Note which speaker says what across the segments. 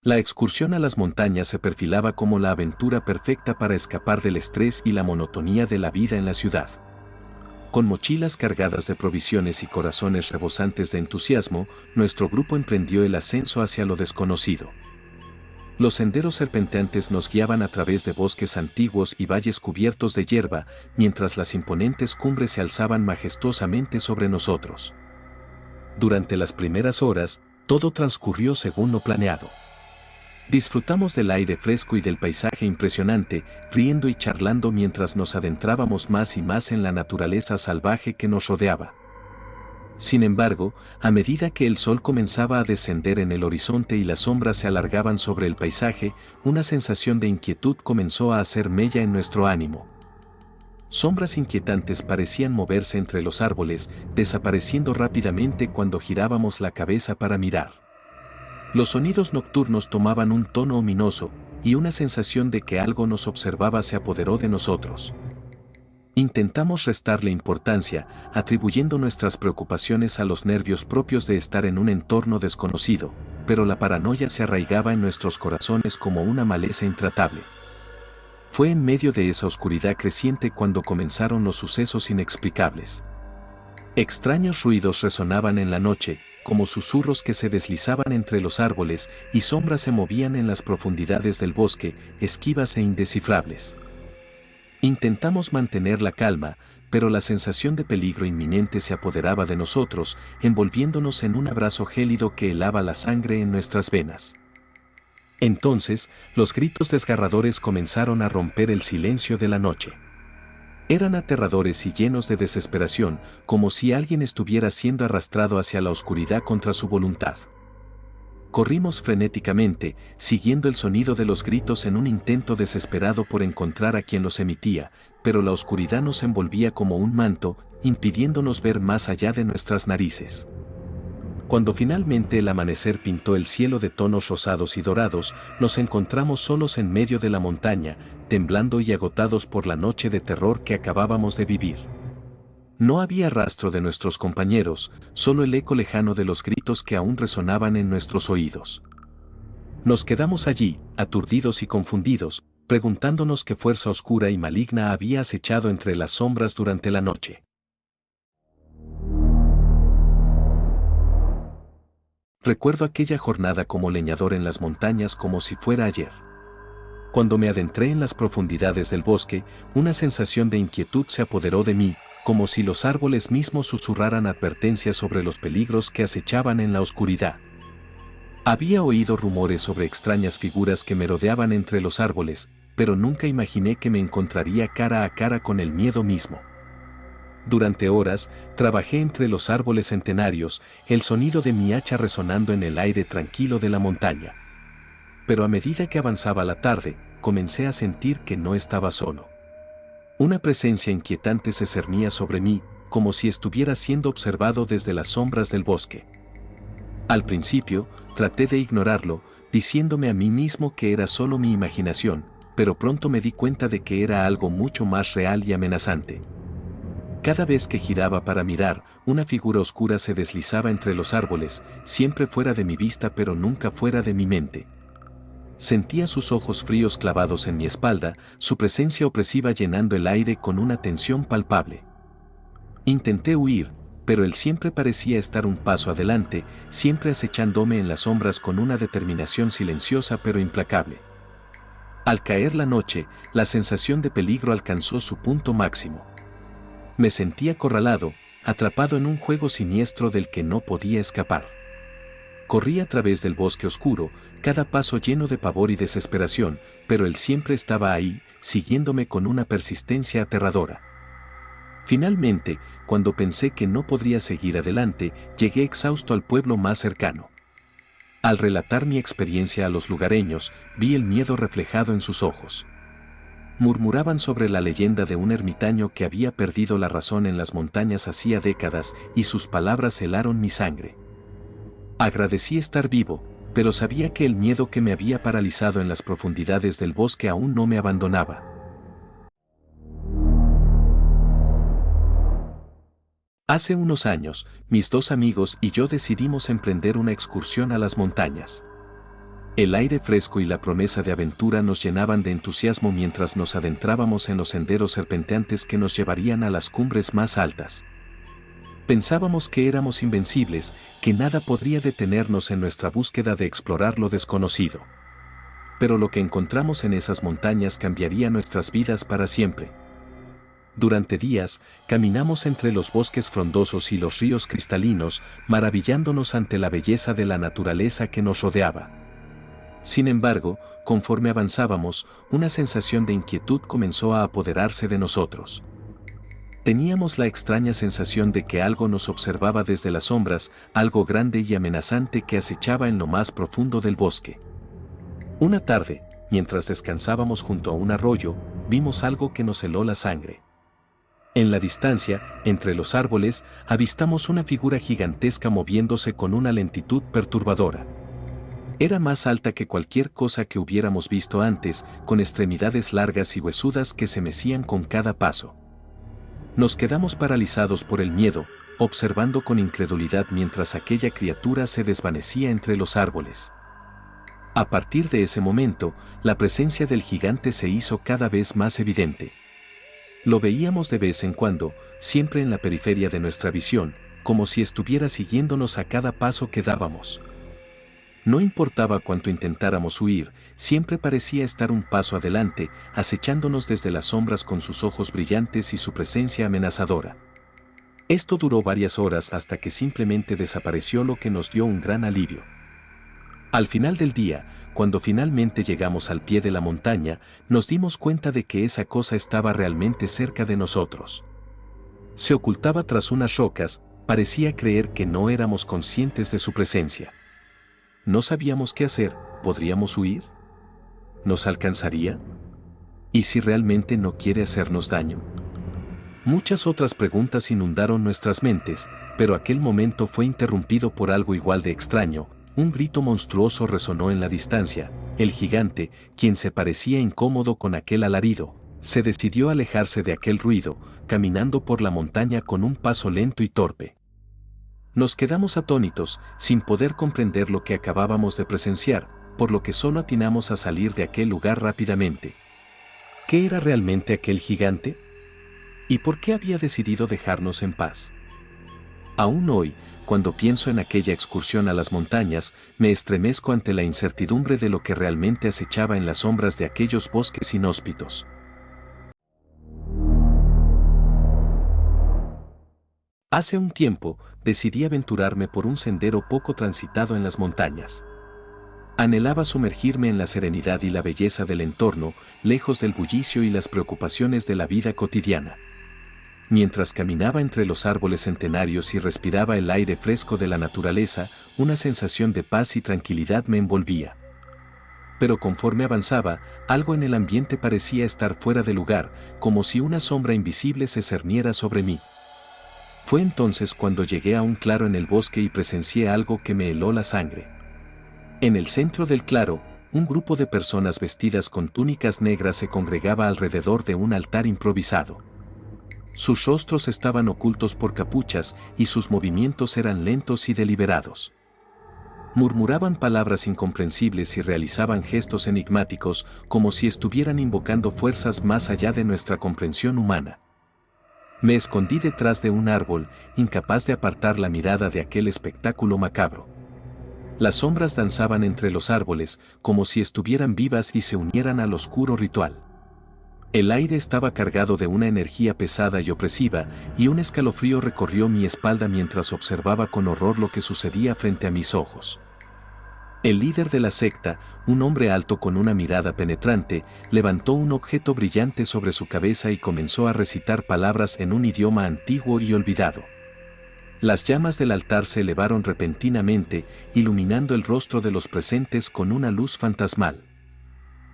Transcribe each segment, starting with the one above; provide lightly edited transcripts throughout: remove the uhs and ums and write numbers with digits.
Speaker 1: La excursión a las montañas se perfilaba como la aventura perfecta para escapar del estrés y la monotonía de la vida en la ciudad. Con mochilas cargadas de provisiones y corazones rebosantes de entusiasmo, nuestro grupo emprendió el ascenso hacia lo desconocido. Los senderos serpenteantes nos guiaban a través de bosques antiguos y valles cubiertos de hierba, mientras las imponentes cumbres se alzaban majestuosamente sobre nosotros. Durante las primeras horas, todo transcurrió según lo planeado. Disfrutamos del aire fresco y del paisaje impresionante, riendo y charlando mientras nos adentrábamos más y más en la naturaleza salvaje que nos rodeaba. Sin embargo, a medida que el sol comenzaba a descender en el horizonte y las sombras se alargaban sobre el paisaje, una sensación de inquietud comenzó a hacer mella en nuestro ánimo. Sombras inquietantes parecían moverse entre los árboles, desapareciendo rápidamente cuando girábamos la cabeza para mirar. Los sonidos nocturnos tomaban un tono ominoso, y una sensación de que algo nos observaba se apoderó de nosotros. Intentamos restarle importancia, atribuyendo nuestras preocupaciones a los nervios propios de estar en un entorno desconocido, pero la paranoia se arraigaba en nuestros corazones como una maleza intratable. Fue en medio de esa oscuridad creciente cuando comenzaron los sucesos inexplicables. Extraños ruidos resonaban en la noche, como susurros que se deslizaban entre los árboles, y sombras se movían en las profundidades del bosque, esquivas e indescifrables. Intentamos mantener la calma, pero la sensación de peligro inminente se apoderaba de nosotros, envolviéndonos en un abrazo gélido que helaba la sangre en nuestras venas. Entonces, los gritos desgarradores comenzaron a romper el silencio de la noche. Eran aterradores y llenos de desesperación, como si alguien estuviera siendo arrastrado hacia la oscuridad contra su voluntad. Corrimos frenéticamente, siguiendo el sonido de los gritos en un intento desesperado por encontrar a quien los emitía, pero la oscuridad nos envolvía como un manto, impidiéndonos ver más allá de nuestras narices. Cuando finalmente el amanecer pintó el cielo de tonos rosados y dorados, nos encontramos solos en medio de la montaña, temblando y agotados por la noche de terror que acabábamos de vivir. No había rastro de nuestros compañeros, solo el eco lejano de los gritos que aún resonaban en nuestros oídos. Nos quedamos allí, aturdidos y confundidos, preguntándonos qué fuerza oscura y maligna había acechado entre las sombras durante la noche. Recuerdo aquella jornada como leñador en las montañas como si fuera ayer. Cuando me adentré en las profundidades del bosque, una sensación de inquietud se apoderó de mí, como si los árboles mismos susurraran advertencias sobre los peligros que acechaban en la oscuridad. Había oído rumores sobre extrañas figuras que merodeaban entre los árboles, pero nunca imaginé que me encontraría cara a cara con el miedo mismo. Durante horas, trabajé entre los árboles centenarios, el sonido de mi hacha resonando en el aire tranquilo de la montaña. Pero a medida que avanzaba la tarde, comencé a sentir que no estaba solo. Una presencia inquietante se cernía sobre mí, como si estuviera siendo observado desde las sombras del bosque. Al principio, traté de ignorarlo, diciéndome a mí mismo que era solo mi imaginación, pero pronto me di cuenta de que era algo mucho más real y amenazante. Cada vez que giraba para mirar, una figura oscura se deslizaba entre los árboles, siempre fuera de mi vista pero nunca fuera de mi mente. Sentía sus ojos fríos clavados en mi espalda, su presencia opresiva llenando el aire con una tensión palpable. Intenté huir, pero él siempre parecía estar un paso adelante, siempre acechándome en las sombras con una determinación silenciosa pero implacable. Al caer la noche, la sensación de peligro alcanzó su punto máximo. Me sentía acorralado, atrapado en un juego siniestro del que no podía escapar. Corrí a través del bosque oscuro, cada paso lleno de pavor y desesperación, pero él siempre estaba ahí, siguiéndome con una persistencia aterradora. Finalmente, cuando pensé que no podría seguir adelante, llegué exhausto al pueblo más cercano. Al relatar mi experiencia a los lugareños, vi el miedo reflejado en sus ojos. Murmuraban sobre la leyenda de un ermitaño que había perdido la razón en las montañas hacía décadas, y sus palabras helaron mi sangre. Agradecí estar vivo, pero sabía que el miedo que me había paralizado en las profundidades del bosque aún no me abandonaba. Hace unos años, mis dos amigos y yo decidimos emprender una excursión a las montañas. El aire fresco y la promesa de aventura nos llenaban de entusiasmo mientras nos adentrábamos en los senderos serpenteantes que nos llevarían a las cumbres más altas. Pensábamos que éramos invencibles, que nada podría detenernos en nuestra búsqueda de explorar lo desconocido. Pero lo que encontramos en esas montañas cambiaría nuestras vidas para siempre. Durante días, caminamos entre los bosques frondosos y los ríos cristalinos, maravillándonos ante la belleza de la naturaleza que nos rodeaba. Sin embargo, conforme avanzábamos, una sensación de inquietud comenzó a apoderarse de nosotros. Teníamos la extraña sensación de que algo nos observaba desde las sombras, algo grande y amenazante que acechaba en lo más profundo del bosque. Una tarde, mientras descansábamos junto a un arroyo, vimos algo que nos heló la sangre. En la distancia, entre los árboles, avistamos una figura gigantesca moviéndose con una lentitud perturbadora. Era más alta que cualquier cosa que hubiéramos visto antes, con extremidades largas y huesudas que se mecían con cada paso. Nos quedamos paralizados por el miedo, observando con incredulidad mientras aquella criatura se desvanecía entre los árboles. A partir de ese momento, la presencia del gigante se hizo cada vez más evidente. Lo veíamos de vez en cuando, siempre en la periferia de nuestra visión, como si estuviera siguiéndonos a cada paso que dábamos. No importaba cuánto intentáramos huir, siempre parecía estar un paso adelante, acechándonos desde las sombras con sus ojos brillantes y su presencia amenazadora. Esto duró varias horas hasta que simplemente desapareció, lo que nos dio un gran alivio. Al final del día, cuando finalmente llegamos al pie de la montaña, nos dimos cuenta de que esa cosa estaba realmente cerca de nosotros. Se ocultaba tras unas rocas, parecía creer que no éramos conscientes de su presencia. No sabíamos qué hacer. ¿Podríamos huir? ¿Nos alcanzaría? ¿Y si realmente no quiere hacernos daño? Muchas otras preguntas inundaron nuestras mentes, pero aquel momento fue interrumpido por algo igual de extraño. Un grito monstruoso resonó en la distancia. El gigante, quien se parecía incómodo con aquel alarido, se decidió a alejarse de aquel ruido, caminando por la montaña con un paso lento y torpe. Nos quedamos atónitos, sin poder comprender lo que acabábamos de presenciar, por lo que solo atinamos a salir de aquel lugar rápidamente. ¿Qué era realmente aquel gigante? ¿Y por qué había decidido dejarnos en paz? Aún hoy, cuando pienso en aquella excursión a las montañas, me estremezco ante la incertidumbre de lo que realmente acechaba en las sombras de aquellos bosques inhóspitos. Hace un tiempo, decidí aventurarme por un sendero poco transitado en las montañas. Anhelaba sumergirme en la serenidad y la belleza del entorno, lejos del bullicio y las preocupaciones de la vida cotidiana. Mientras caminaba entre los árboles centenarios y respiraba el aire fresco de la naturaleza, una sensación de paz y tranquilidad me envolvía. Pero conforme avanzaba, algo en el ambiente parecía estar fuera de lugar, como si una sombra invisible se cerniera sobre mí. Fue entonces cuando llegué a un claro en el bosque y presencié algo que me heló la sangre. En el centro del claro, un grupo de personas vestidas con túnicas negras se congregaba alrededor de un altar improvisado. Sus rostros estaban ocultos por capuchas y sus movimientos eran lentos y deliberados. Murmuraban palabras incomprensibles y realizaban gestos enigmáticos, como si estuvieran invocando fuerzas más allá de nuestra comprensión humana. Me escondí detrás de un árbol, incapaz de apartar la mirada de aquel espectáculo macabro. Las sombras danzaban entre los árboles, como si estuvieran vivas y se unieran al oscuro ritual. El aire estaba cargado de una energía pesada y opresiva, y un escalofrío recorrió mi espalda mientras observaba con horror lo que sucedía frente a mis ojos. El líder de la secta, un hombre alto con una mirada penetrante, levantó un objeto brillante sobre su cabeza y comenzó a recitar palabras en un idioma antiguo y olvidado. Las llamas del altar se elevaron repentinamente, iluminando el rostro de los presentes con una luz fantasmal.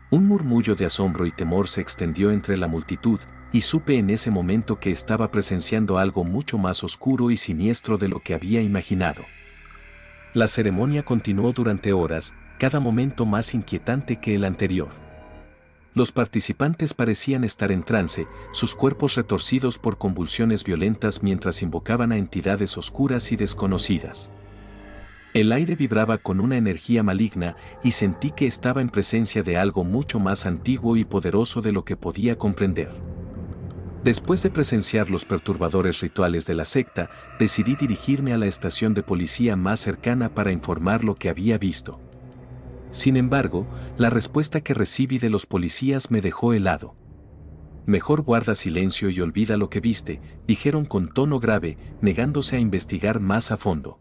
Speaker 1: Un murmullo de asombro y temor se extendió entre la multitud, y supe en ese momento que estaba presenciando algo mucho más oscuro y siniestro de lo que había imaginado. La ceremonia continuó durante horas, cada momento más inquietante que el anterior. Los participantes parecían estar en trance, sus cuerpos retorcidos por convulsiones violentas mientras invocaban a entidades oscuras y desconocidas. El aire vibraba con una energía maligna y sentí que estaba en presencia de algo mucho más antiguo y poderoso de lo que podía comprender. Después de presenciar los perturbadores rituales de la secta, decidí dirigirme a la estación de policía más cercana para informar lo que había visto. Sin embargo, la respuesta que recibí de los policías me dejó helado. Mejor guarda silencio y olvida lo que viste, dijeron con tono grave, negándose a investigar más a fondo.